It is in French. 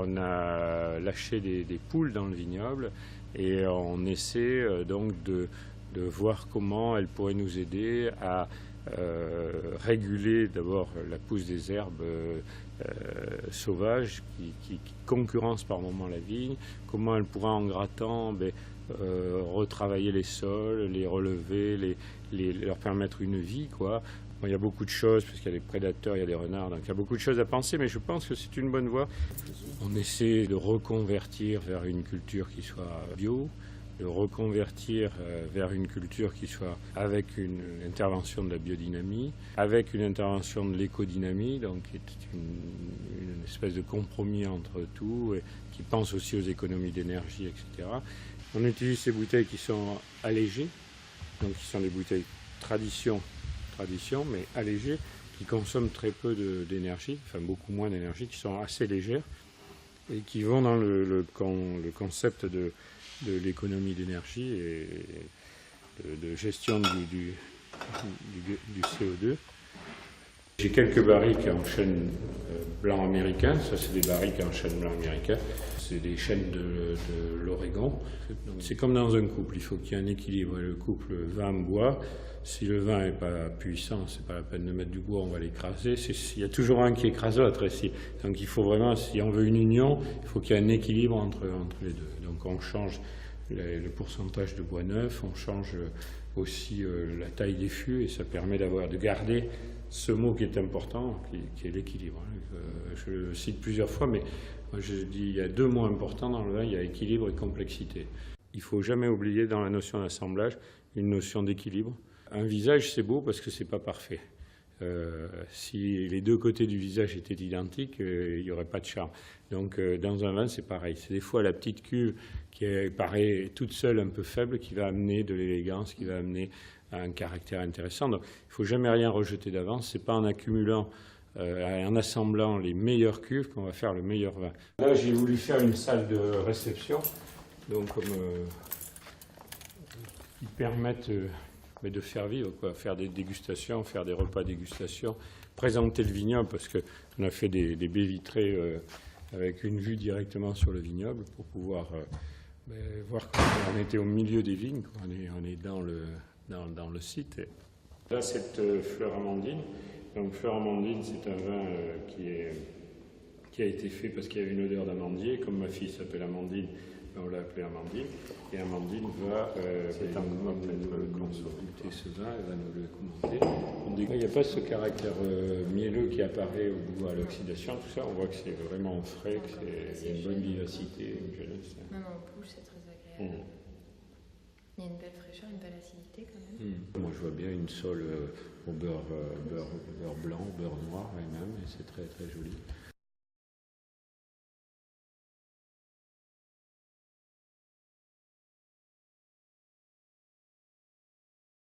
on a lâché des poules dans le vignoble et on essaie donc de voir comment elles pourraient nous aider à réguler d'abord la pousse des herbes sauvages qui concurrencent par moments la vigne, comment elles pourraient en grattant retravailler les sols, les relever, leur permettre une vie, quoi. Bon, il y a beaucoup de choses, parce qu'il y a des prédateurs, il y a des renards, donc il y a beaucoup de choses à penser, mais je pense que c'est une bonne voie. On essaie de reconvertir vers une culture qui soit bio, de reconvertir vers une culture qui soit avec une intervention de la biodynamie, avec une intervention de l'écodynamie, donc qui est une espèce de compromis entre tout, et qui pense aussi aux économies d'énergie, etc. On utilise ces bouteilles qui sont allégées, donc qui sont des bouteilles tradition, mais allégées, qui consomment très peu d'énergie, enfin beaucoup moins d'énergie, qui sont assez légères, et qui vont dans le concept de l'économie d'énergie et de gestion du CO2. J'ai quelques barriques en chêne blanc américain, ça c'est des barriques en chêne blanc américain, c'est des chênes de l'Oregon. C'est comme dans un couple, il faut qu'il y ait un équilibre, le couple vin-bois. Si le vin n'est pas puissant, c'est pas la peine de mettre du bois, on va l'écraser. Il y a toujours un qui écrase l'autre ici. Donc il faut vraiment, si on veut une union, il faut qu'il y ait un équilibre entre les deux. Donc on change le pourcentage de bois neuf, on change aussi la taille des fûts et ça permet de garder ce mot qui est important, qui est l'équilibre. Je le cite plusieurs fois, mais moi je dis il y a deux mots importants dans le vin, il y a équilibre et complexité. Il ne faut jamais oublier dans la notion d'assemblage une notion d'équilibre. Un visage, c'est beau parce que c'est pas parfait. Si les deux côtés du visage étaient identiques, il n'y aurait pas de charme. Donc dans un vin, c'est pareil. C'est des fois la petite cuve qui paraît toute seule un peu faible qui va amener de l'élégance, qui va amener un caractère intéressant. Donc il ne faut jamais rien rejeter d'avance. Ce n'est pas en accumulant, en assemblant les meilleures cuves qu'on va faire le meilleur vin. Là, j'ai voulu faire une salle de réception, donc comme qui permettent de faire vivre, quoi, faire des dégustations, faire des repas dégustation, présenter le vignoble, parce qu'on a fait des baies vitrées avec une vue directement sur le vignoble pour pouvoir voir qu'on était au milieu des vignes, on est dans le site. Là, cette fleur amandine. Donc, fleur amandine, c'est un vin qui a été fait parce qu'il y avait une odeur d'amandier. Comme ma fille s'appelle Amandine, on l'a appelée Amandine. Et Amandine va, goûter ce vin, elle va nous le commenter. Il n'y a pas ce caractère mielleux qui apparaît au goût à l'oxydation, tout ça. On voit que c'est vraiment frais, que c'est une bonne vivacité, une jeunesse. Non, en bouche, c'est très agréable. Il y a une belle fraîcheur, une belle acidité quand même. Moi, je vois bien une sole au beurre blanc, beurre noir, et même, et c'est très très joli.